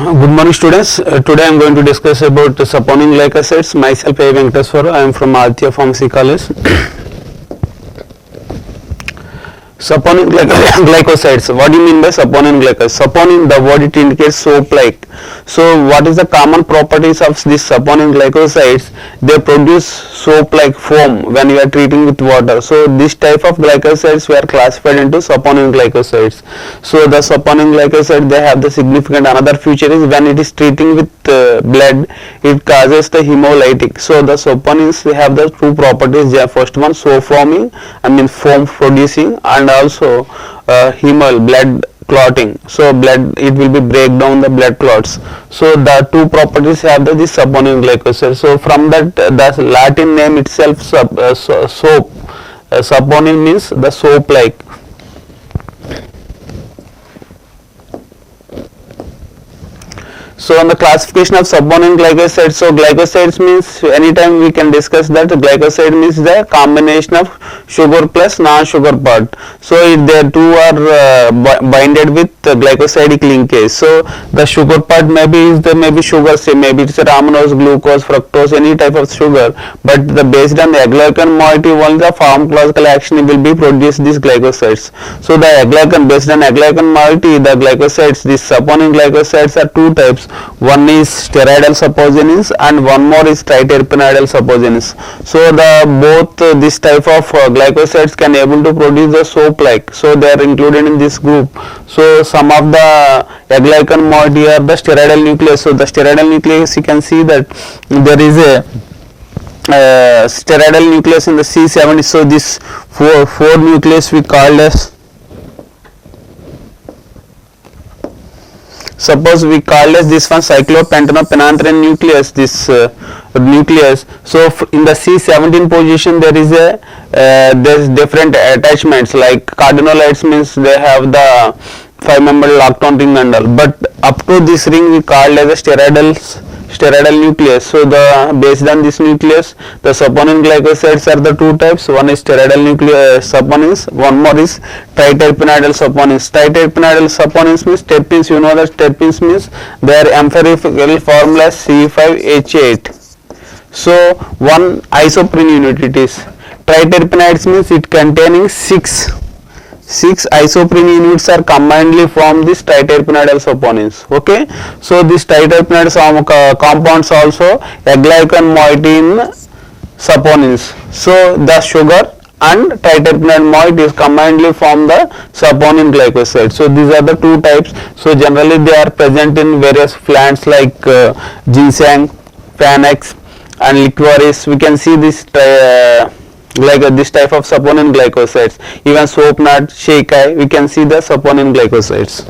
Good morning students. Today I am going to discuss about saponin glycosides. Myself A. Venkateswara. I am from Aditya Pharmacy College. Saponin glycosides. What do you mean by saponin glycosides? Saponin, the word it indicates soap-like. So what is the common properties of these saponin glycosides? They produce soap-like foam when you are treating with water. So this type of glycosides were classified into saponin glycosides. So the saponin glycoside, they have the significant another feature is when it is treating with blood, it causes the hemolytic. So the saponins have the two properties. The first one, soap forming, foam producing, and also blood clotting. So blood, it will be break down the blood clots. So the two properties have this saponin glycoside. So from that, the Latin name itself, soap, saponin means the soap like. So on the classification of saponin glycosides, so glycosides means anytime we can discuss that glycoside means the combination of sugar plus non-sugar part. So if the two are binded with glycosidic linkage. So the sugar part maybe sugar, say maybe it's ramenose, glucose, fructose, any type of sugar. But based on the aglycan moiety, only the pharmacological action will be produce these glycosides. So the aglycan, based on aglycan moiety, the glycosides, these saponin glycosides are two types. One is steroidal saponins and one more is triterpenoidal saponins. So the both this type of glycosides can able to produce the soap like. So they are included in this group. So some of the aglycan moiety are the steroidal nucleus. So the steroidal nucleus, you can see that there is a steroidal nucleus in the C70. So this four nucleus we called as, suppose we call as this one cyclopentanopenanthrin nucleus, this nucleus. So in the C17 position there is a there's different attachments, like cardinolites means they have the 5-membered lactone ring and all, but up to this ring we called as a steroidal nucleus. So the based on this nucleus, the saponin glycosides are the two types. One is steroidal nucleus saponins, one more is triterpenoidal saponins. Triterpenoidal saponins means terpenes. You know that terpenes means their empirical formula C5H8. So one isoprene unit it is. Triterpenoids means it containing six isoprene units are combinedly form this triterpenoidal saponins. Okay, so this triterpenoid compounds also aglycan moiety in saponins. So the sugar and triterpenoid moiety is combinedly form the saponin glycoside. So these are the two types. So generally they are present in various plants like ginseng, panax and licorice. We can see this this type of saponin glycosides. Even soap nut, sheikai, we can see the saponin glycosides.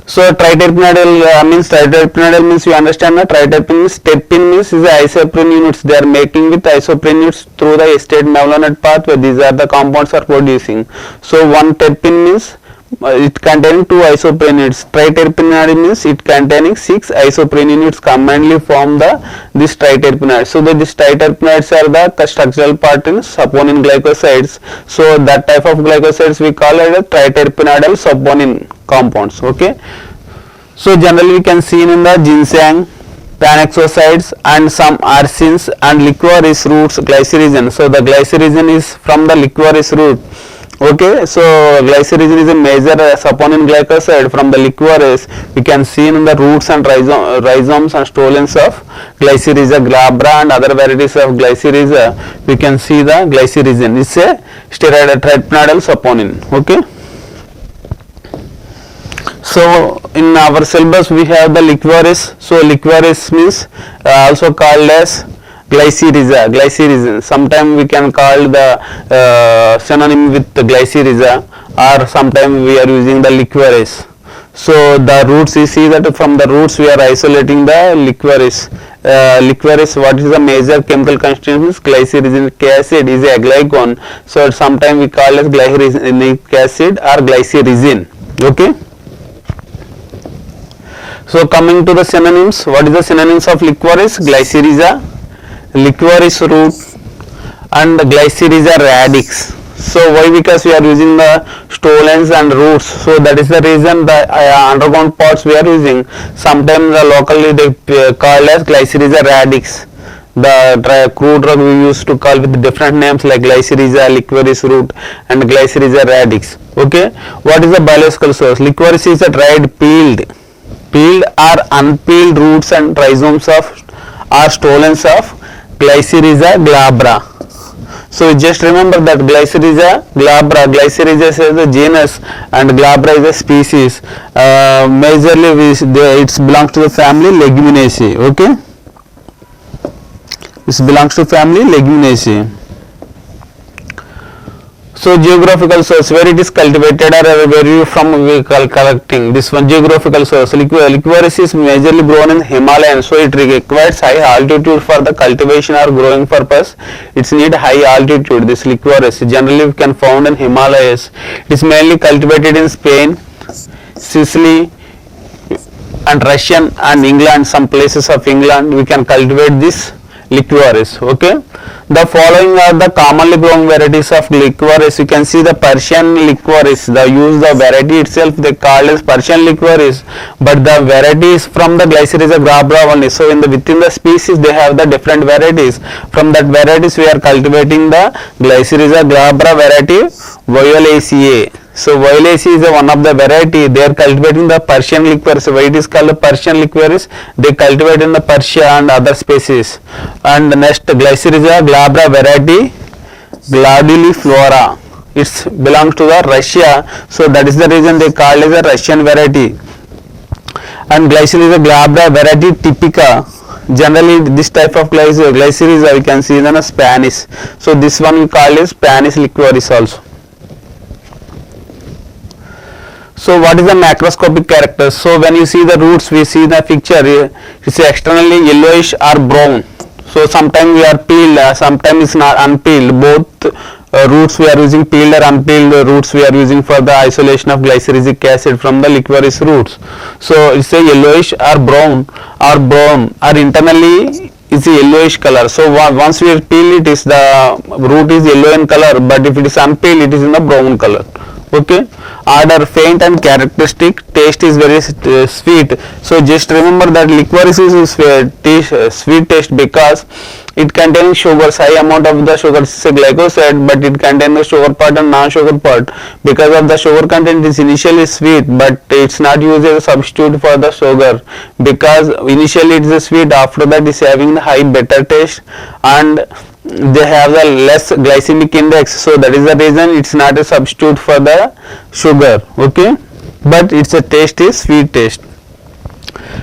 So triterpenoidal means you understand that terpene means is the isoprene units. They are making with isoprene units through the estate malonate pathway. These are the compounds are producing. So one terpene means it containing two isoprene units. Triterpenoid means it containing six isoprene units combinedly form this triterpenoid. So these triterpenoids are the structural part in saponin glycosides. So that type of glycosides we call it a triterpenoidal saponin compounds. Okay. So generally we can see in the ginseng, panaxosides and some arsines and licorice roots glycyrrhizin. So the glycyrrhizin is from the licorice root. Okay, so glycyrrhizin is a major saponin glycoside from the licorice. We can see in the roots and rhizomes and stolons of Glycyrrhiza glabra and other varieties of Glycyrrhiza. We can see the glycyrrhizin. It's a triterpenoidal saponin. Okay. So in our syllabus we have the licorice. So licorice means also called as glycyrrhiza. Sometimes we can call the synonym with the glycyrrhiza, or sometimes we are using the licorice. So the roots, you see that from the roots we are isolating the licorice. Licorice, what is the major chemical constituent? Glycyrrhizinic acid is a glycone. So sometimes we call it glycyrrhizinic acid or glycyrrhizin. Okay. So coming to the synonyms, what is the synonyms of licorice? Glycyrrhiza, licorice root and Glycyrrhiza radix. So why? Because we are using the stolons and roots. So that is the reason the underground pots we are using. Sometimes locally they called as Glycyrrhiza radix. The crude drug we used to call with different names like Glycyrrhiza liquoris root and Glycyrrhiza radix. Okay, what is the biological source? Liquoris is a dried, peeled or unpeeled roots and rhizomes of or stolons of Glycyrrhiza glabra. So just remember that Glycyrrhiza glabra, Glycyrrhiza is a genus and glabra is a species. Majorly it belongs to the family Leguminaceae. Okay, this belongs to family Leguminaceae. So geographical source, where it is cultivated or where you from we collecting. This one geographical source, liquoris is majorly grown in Himalayan, so it requires high altitude for the cultivation or growing purpose. It's need high altitude. This liquoris generally can found in Himalayas. It is mainly cultivated in Spain, Sicily and Russian and England. Some places of England we can cultivate this liquoris. Okay, the following are the commonly grown varieties of liquoris. You can see the Persian liquoris. The variety itself they call as Persian liquoris, but the variety is from the Glycyrrhiza glabra only. So within the species they have the different varieties. From that varieties we are cultivating the Glycyrrhiza glabra variety Violaceae. So Violaceae is one of the variety. They are cultivating the Persian liquoris. Why it is called the Persian liquoris? They cultivate in the Persia and other species. And the next Glycyrrhiza glabra variety Gladuliflora. It belongs to the Russia. So that is the reason they call it a Russian variety. And Glycyrrhiza glabra variety typica. Generally this type of Glycyrrhiza we can see in the Spanish. So this one we call is Spanish liquoris also. So what is the macroscopic characters? So when you see the roots, we see the picture, it's externally yellowish or brown. So sometimes we are peeled, sometimes it's not unpeeled. Both roots we are using peeled or unpeeled roots we are using for the isolation of glyceric acid from the liquoris roots. So it's a yellowish or brown or internally is a yellowish color. So once we peel it, is the root is yellow in color, but if it is unpeeled it is in the brown color. Okay, odor faint and characteristic, taste is very sweet. So just remember that liquoris is sweet taste because it contains sugars, high amount of the sugar is a glycoside, but it contains the sugar part and non-sugar part. Because of the sugar content is initially sweet, but it's not used as a substitute for the sugar, because initially it is sweet, after that is having the high bitter taste and they have the less glycemic index. So that is the reason it's not a substitute for the sugar. Okay, but its a taste is sweet taste.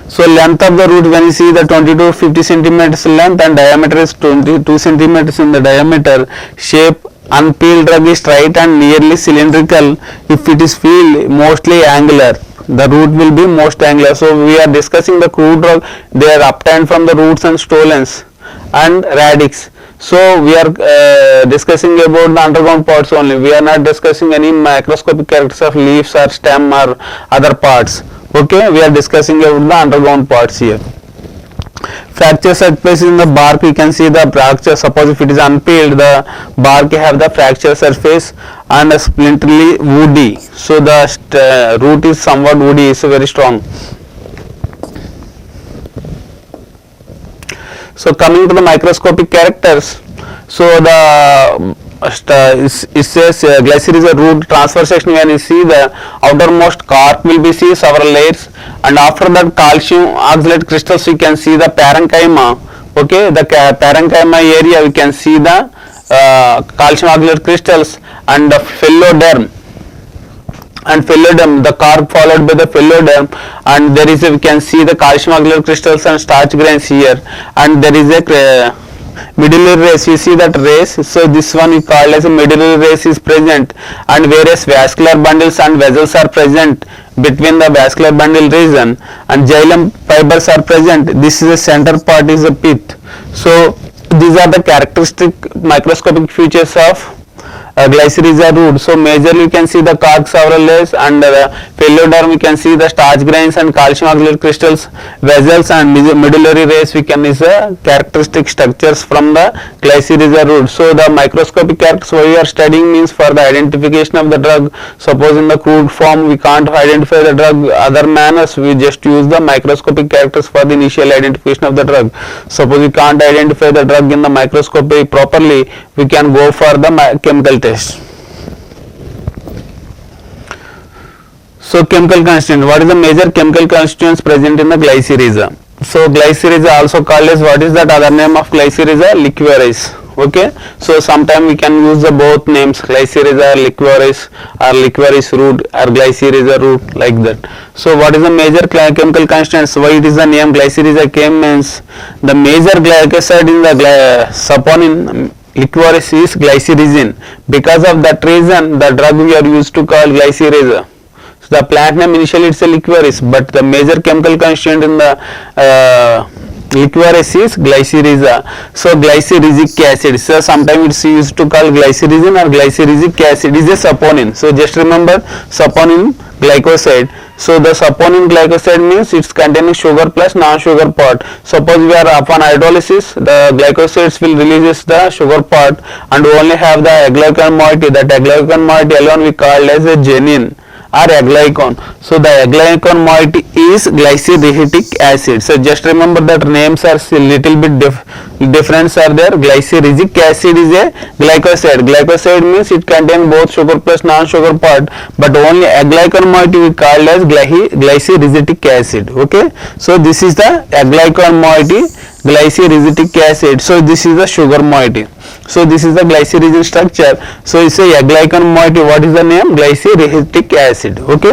So length of the root, when you see the 20 to 50 centimeters length and diameter is 22 centimeters in the diameter. Shape, unpeeled drug is straight and nearly cylindrical. If it is peeled, mostly angular. The root will be most angular. So we are discussing the crude drug. They are obtained from the roots and stolons and radix. So we are discussing about the underground parts only. We are not discussing any macroscopic characters of leaves or stem or other parts. Okay, we are discussing about the underground parts here. Fracture surface in the bark, you can see the fracture. Suppose if it is unpeeled, the bark have the fracture surface and a splinterly woody. So the root is somewhat woody, is very strong. So coming to the microscopic characters, so the it says Glycyrrhiza root transfer section. When you see the outermost cork will be see several layers, and after that calcium oxalate crystals you can see the parenchyma. Okay, the parenchyma area we can see the calcium oxalate crystals and the phylloderm. And phylloderm, the cork followed by the phylloderm, and there is we can see the calcium oxalate crystals and starch grains here, and there is a medullary race. You see that race, so this one we call as a medullary race is present, and various vascular bundles and vessels are present between the vascular bundle region, and xylem fibers are present. This is the center part is the pith. So these are the characteristic microscopic features of glycyrrhiza root. So majorly you can see the cork severales and phylloderm, we can see the starch grains and calcium oxalate crystals, vessels and medullary rays we can is characteristic structures from the glycyrrhiza root. So the microscopic characters we are studying means for the identification of the drug. Suppose in the crude form we can't identify the drug other manners, we just use the microscopic characters for the initial identification of the drug. Suppose we can't identify the drug in the microscopy properly, we can go for the chemical test. So chemical constituent, what is the major chemical constituents present in the glycyrrhiza? So glycyrrhiza also called as, what is that other name of glycyrrhiza? Liquorice. Okay, so sometime we can use the both names, glycyrrhiza liquorice or liquorice root or glycyrrhiza root, like that. So what is the major chemical constituents? Why it is the name glycyrrhiza came means the major glycoside in the saponin liquorice is glycyrrhizin. Because of that reason the drug we are used to call glycyrrhiza. So the plant name initially it's a liquorice, but the major chemical constituent in the liquorice is glycyrrhiza. So glycyrrhizic acid, so sometimes it's used to call glycyrrhizin or glycyrrhizic acid is a saponin. So just remember saponin glycoside. So the saponin glycoside means it's containing sugar plus non-sugar part. Suppose we are upon hydrolysis, the glycosides will release the sugar part and only have the aglycan moiety. That aglycan moiety alone we call as a genin or aglycon. So the aglycon moiety is glycyrrhizic acid. So just remember that names are little bit difference are there. Glycyrrhizic acid is a glycoside. Glycoside means it contains both sugar plus non-sugar part, but only aglycon moiety we call as glycyrrhizic acid. Okay, so this is the aglycon moiety, glycyrrhizic acid. So this is the sugar moiety. So this is the glycyrrhizin structure. So it's a aglycon moiety. What is the name? Glycyrrhizic acid. Okay.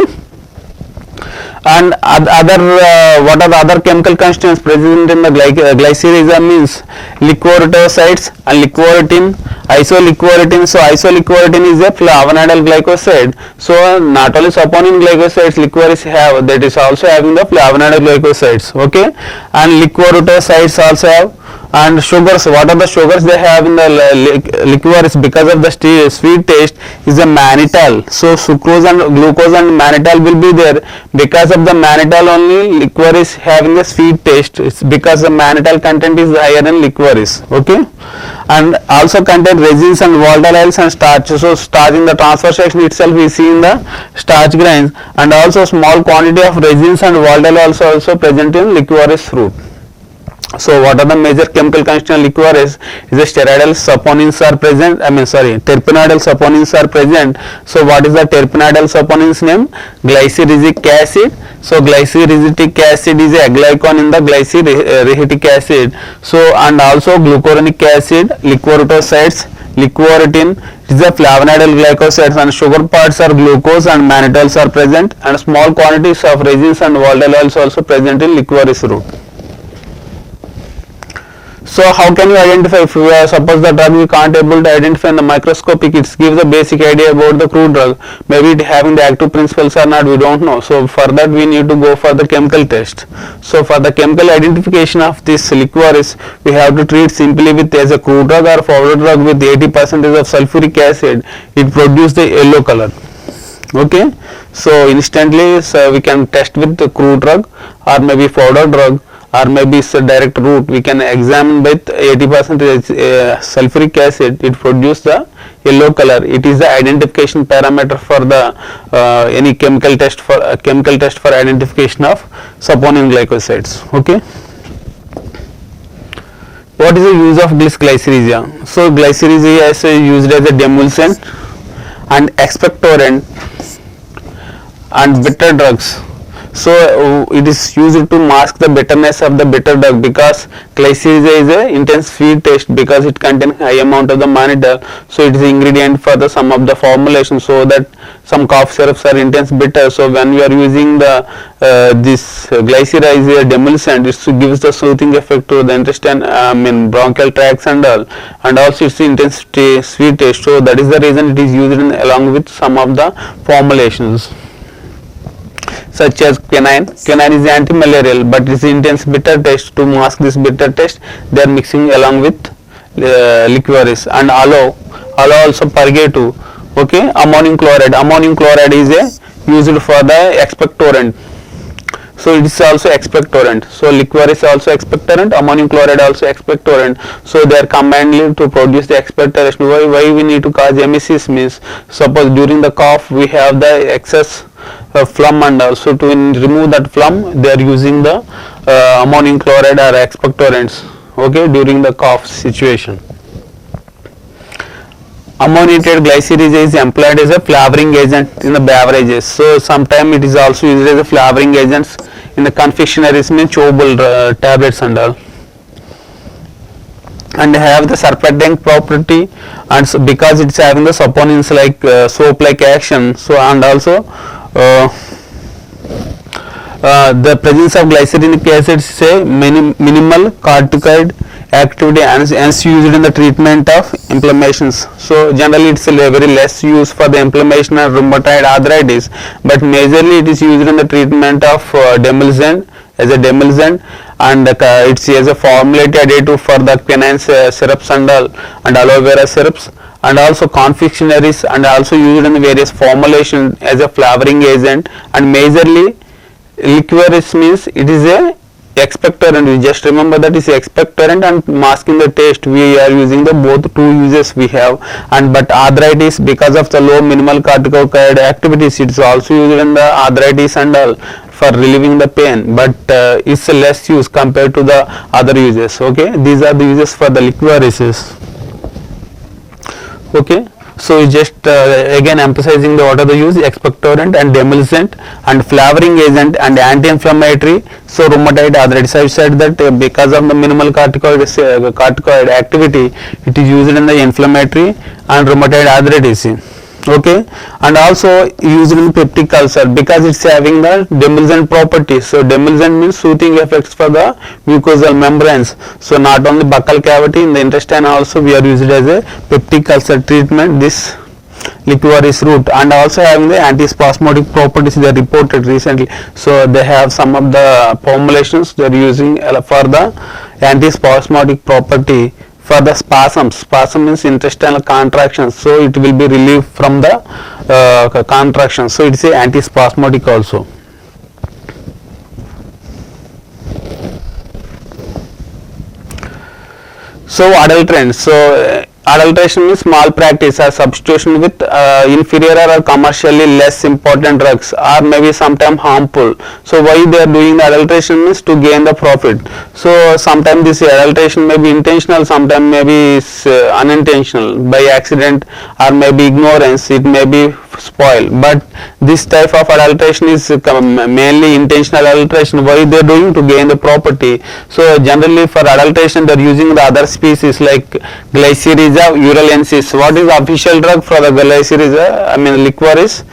And other what are the other chemical constituents present in the glycyrrhiza means liquoritosides and liquoritin, isoliquoritin. So isoliquoritin is a flavonoidal glycoside. So not only saponin glycosides liquorice have, that is also having the flavonoidal glycosides. Okay, and liquoritosides also have. And sugars, what are the sugars they have in the liquorice? Because of the sweet taste is the mannitol. So sucrose and glucose and mannitol will be there. Because of the mannitol only liquorice having a sweet taste. It's because the mannitol content is higher in liquorice. Okay, and also contain resins and volatiles and starch. So starch in the transfer section itself we see in the starch grains, and also small quantity of resins and volatile also present in liquorice root. So what are the major chemical constituent liquorice? Is the steroidal saponins are present, terpenoidal saponins are present. So what is the terpenoidal saponins name? Glycyrrhizic acid. So glycyrrhizic acid is a glycon in the glycyrrhizic acid. So and also glucuronic acid, liquoritosides, liquoritin, it is a flavonoidal glycosides, and sugar parts are glucose and mannitols are present, and small quantities of resins and volatile oils also present in liquorice root. So how can you identify? If you suppose the drug we can't able to identify in the microscopic, it gives a basic idea about the crude drug. Maybe it having the active principles or not, we don't know. So for that we need to go for the chemical test. So for the chemical identification of this liquorice, we have to treat simply with as a crude drug or powder drug with 80% of sulfuric acid. It produces the yellow color. Okay, so instantly we can test with the crude drug or maybe powder drug, or maybe it's a direct route. We can examine with 80% sulfuric acid, it produces the yellow color. It is the identification parameter for the any chemical test for identification of saponin glycosides. Okay, what is the use of this glycyrrhiza? So glycyrrhiza is used as a demulcent and expectorant and bitter drugs. So it is used to mask the bitterness of the bitter drug, because glycyrrhiza is a intense sweet taste because it contains high amount of the mannitol. So it is ingredient for the some of the formulation, so that some cough syrups are intense bitter. So when we are using the this glycyrrhiza demulcent, it gives the soothing effect to the intestine, bronchial tracts and all, and also it's intense sweet taste. So that is the reason it is used along with some of the formulations, such as quinine. Quinine is anti-malarial, but it is intense bitter taste. To mask this bitter taste, they are mixing along with liquorice. And aloe. also purgative. Okay, ammonium chloride is a used for the expectorant. So it is also expectorant. So liquor is also expectorant, ammonium chloride also expectorant. So they are combined to produce the expectoration. Why we need to cause emesis means, suppose during the cough we have the excess phlegm, and also to remove that phlegm they are using the ammonium chloride or expectorants, okay, during the cough situation. Ammoniated glycerin is employed as a flavoring agent in the beverages. So sometimes it is also used as a flavoring agents in the confectionaries, means chewable tablets and all, and have the serpentine property, and so because it's having the saponins like soap like action. So and also the presence of glycerinic acid is a minimal corticoid activity and hence used in the treatment of inflammations. So generally it's a very less use for the inflammation and rheumatoid arthritis, but majorly it is used in the treatment of demulcent, as a demulcent, and it's as a formulated additive for the quinine syrups and all, and aloe vera syrups, and also confectionaries, and also used in various formulations as a flavoring agent. And majorly licorice means it is a expectorant. We just remember that is expectorant and masking the taste. We are using the both two uses we have. And but arthritis, because of the low minimal corticoid activities, it is also used in the arthritis and all for relieving the pain, but it's less use compared to the other uses. Okay, these are the uses for the licorices. Okay, so just again emphasizing the what are the use: expectorant and demulcent and flavoring agent and anti-inflammatory. So rheumatoid arthritis, I said that because of the minimal corticoid activity, it is used in the inflammatory and rheumatoid arthritis. Okay, and also used in peptic ulcer because it's having the demulcent properties. So demulcent means soothing effects for the mucosal membranes. So not only buccal cavity, in the intestine also we are used as a peptic ulcer treatment, this licorice root, and also having the antispasmodic properties they are reported recently. So they have some of the formulations they are using for the antispasmodic property for the spasms. Spasm means intestinal contractions, so it will be relieved from the contractions. So it is a antispasmodic also. So adulterants. So adulteration means malpractice or substitution with inferior or commercially less important drugs, or maybe sometimes harmful. So why they are doing the adulteration means to gain the profit. So sometimes this adulteration may be intentional, sometimes maybe unintentional, by accident or maybe ignorance, it may be spoiled. But this type of adulteration is mainly intentional adulteration. Why they are doing? To gain the property. So generally for adulteration they are using the other species like Glycyrrhiza urulensis. What is the official drug for the Glycyrrhiza? I mean licorice.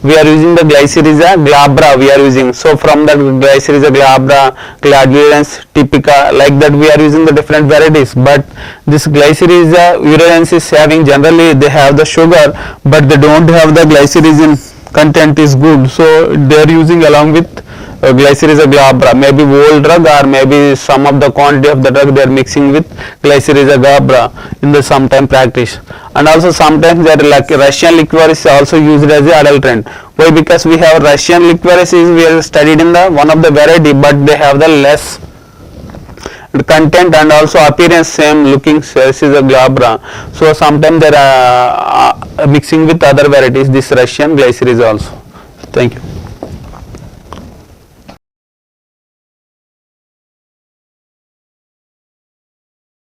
We are using the Glycyrrhiza glabra we are using. So from that Glycyrrhiza glabra, glandulans typica, like that we are using the different varieties. But this Glycyrrhiza urulensis having, generally they have the sugar but they don't have the glycyrrhizin content is good. So they are using along with Glycyrrhiza glabra, maybe whole drug or maybe some of the quantity of the drug they are mixing with Glycyrrhiza glabra in the sometime practice. And also sometimes they are like Russian licorice also used as a adulterant. Why? Because we have Russian licorice is we are studied in the one of the variety, but they have the less content and also appearance same looking as a glabra. So sometimes they are mixing with other varieties, this Russian Glycyrrhiza also. Thank you.